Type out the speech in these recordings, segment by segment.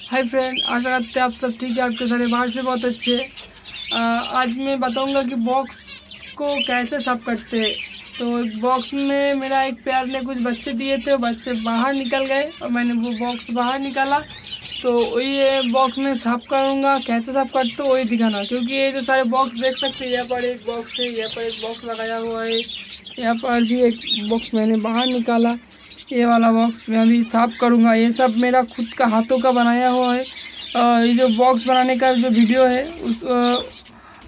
Hi friend, आशा करते हैं आप सब ठीक है। आपके सारे बाहर से बहुत अच्छे हैं। आज मैं बताऊंगा कि बॉक्स को कैसे साफ करते हैं। तो बॉक्स में मेरा एक प्यार ने कुछ बच्चे दिए थे, बच्चे बाहर निकल गए और मैंने वो बॉक्स बाहर निकाला। तो ये बॉक्स में साफ करूँगा, कैसे साफ करते हो वही दिखाना। क्योंकि ये जो सारे बॉक्स देख सकते हैं, यहाँ पर एक बॉक्स है, यहाँ पर एक बॉक्स लगाया हुआ है, यहाँ पर भी एक बॉक्स मैंने बाहर निकाला। ये वाला बॉक्स मैं अभी साफ़ करूँगा। ये सब मेरा खुद का हाथों का बनाया हुआ है। ये जो बॉक्स बनाने का जो वीडियो है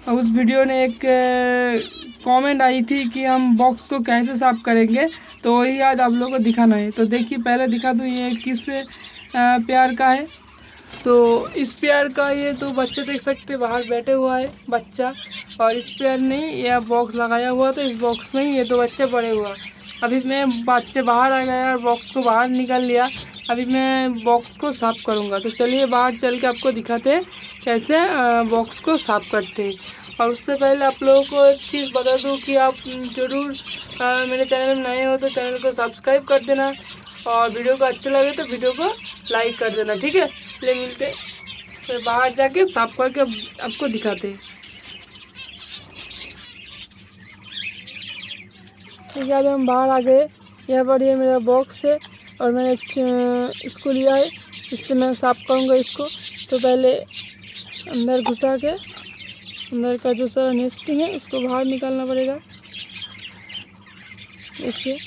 उस वीडियो ने एक कमेंट आई थी कि हम बॉक्स को कैसे साफ़ करेंगे, तो वही आज आप लोगों को दिखाना है। तो देखिए, पहले दिखा दूँ ये किस प्यार का है। तो इस पेयर का ये तो बच्चे देख सकते बाहर बैठे हुआ है बच्चा, और इस पेयर ने यह बॉक्स लगाया हुआ, तो इस बॉक्स में ही ये दो बच्चे पड़े हुआ। अभी मैं बच्चे बाहर आ गया और बॉक्स को बाहर निकाल लिया। अभी मैं बॉक्स को साफ़ करूँगा। तो चलिए बाहर चल के आपको दिखाते हैं कैसे बॉक्स को साफ़ करते हैं। और उससे पहले आप लोगों को एक चीज़ बता दूँ कि आप ज़रूर मेरे चैनल में नए हो तो चैनल को सब्सक्राइब कर देना, और वीडियो को अच्छा लगे तो वीडियो को लाइक कर देना, ठीक है। चलिए मिलते फिर बाहर जाके साफ करके आपको दिखाते हैं। ठीक है, अभी हम बाहर आ गए। यहाँ पर ये मेरा बॉक्स है और मैंने इसको लिया है, इससे मैं साफ़ करूँगा इसको। तो पहले अंदर घुसा के अंदर का जो सारा नेस्टिंग है उसको बाहर निकालना पड़ेगा। देखिए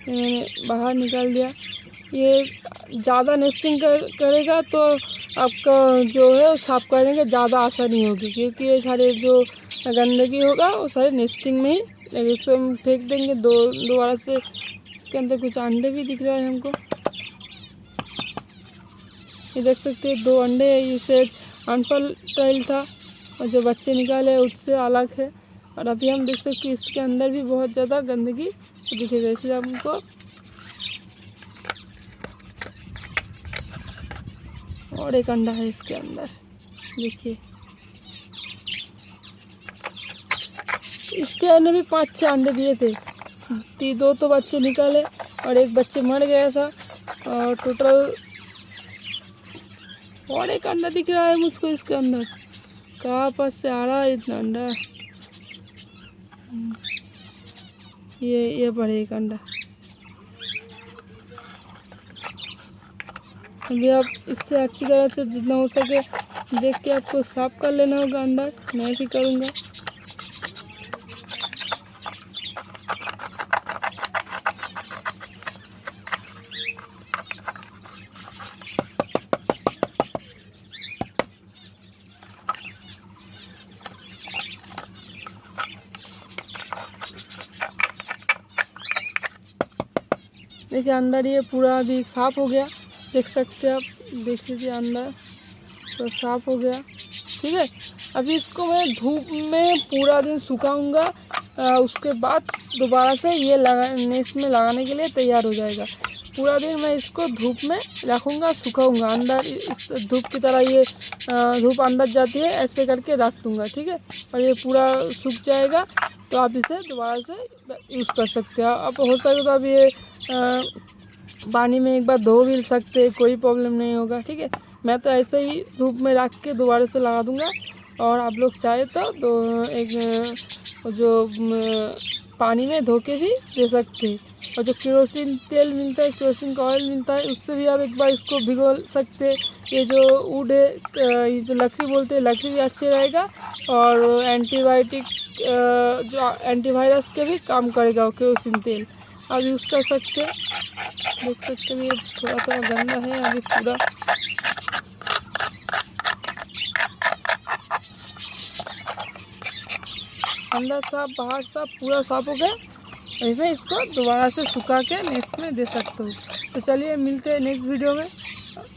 मैंने बाहर निकाल दिया। ये ज़्यादा नेस्टिंग करेगा तो आपका जो है साफ़ करने ज़्यादा आसानी होगी, क्योंकि ये सारे जो गंदगी होगा वो सारे नेस्टिंग में ही लगे। इसको हम फेंक देंगे दोबारा से। इसके अंदर कुछ अंडे भी दिख रहा है हमको, ये देख सकते हैं 2 अंडे है। इसे अनफर्टाइल था और जो बच्चे निकाले उससे अलग है। और अभी हम देख सकते हैं इसके अंदर भी बहुत ज़्यादा गंदगी दिखेगा, इसलिए हमको और एक अंडा है इसके अंदर। देखिए इसके अंदर भी 5-6 अंडे दिए थे। 2 तो बच्चे निकाले और एक बच्चे मर गया था, और टोटल और एक अंडा दिख रहा है मुझको इसके अंदर। कहाँ पास से आ रहा है इतना अंडा? ये पर एक अंडा। अभी आप इससे अच्छी तरह से जितना हो सके देख के आपको साफ कर लेना होगा अंदर। मैं भी करूँगा। देखिए अंदर ये पूरा अभी साफ़ हो गया, देख सकते हैं आप। देख लीजिए अंदर तो साफ़ हो गया, ठीक है। अभी इसको मैं धूप में पूरा दिन सुखाऊंगा, उसके बाद दोबारा से ये नेस में लगाने के लिए तैयार हो जाएगा। पूरा दिन मैं इसको धूप में रखूँगा, सुखाऊंगा। अंदर इस धूप की तरह ये धूप अंदर जाती है, ऐसे करके रख दूँगा, ठीक है। और ये पूरा सूख जाएगा तो आप इसे दोबारा से यूज़ कर सकते हो। आप हो सके तो अब ये पानी में एक बार धो भी सकते हैं, कोई प्रॉब्लम नहीं होगा, ठीक है। मैं तो ऐसे ही धूप में रख के दोबारा से लगा दूंगा। और आप लोग चाहे तो एक जो पानी में धो के भी दे सकते हैं। और जो केरोसिन तेल मिलता है, केरोसिन का ऑयल मिलता है, उससे भी आप एक बार इसको भिगो सकते हैं। ये जो वुड है, ये जो लकड़ी बोलते हैं, लकड़ी भी अच्छे रहेगा। और एंटीबायोटिक जो एंटीवायरस के भी काम करेगा केरोसिन तेल, आप यूज़ कर सकते हैं। देख सकते हैं ये थोड़ा थोड़ा गंदा है अभी पूरा। अंदर साफ बाहर साफ पूरा साफ हो गया। अभी मैं इसको दोबारा से सुखा के नेक्स्ट में दे सकता हूँ। तो चलिए मिलते हैं नेक्स्ट वीडियो में।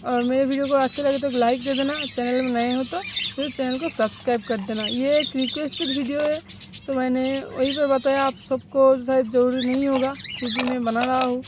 और मेरे वीडियो को अच्छा लगे तो लाइक दे देना, चैनल में नए हो तो फिर चैनल को सब्सक्राइब कर देना। ये एक रिक्वेस्टेड वीडियो है, तो मैंने वहीं पर बताया। आप सबको शायद ज़रूरी नहीं होगा क्योंकि मैं बना रहा हूँ।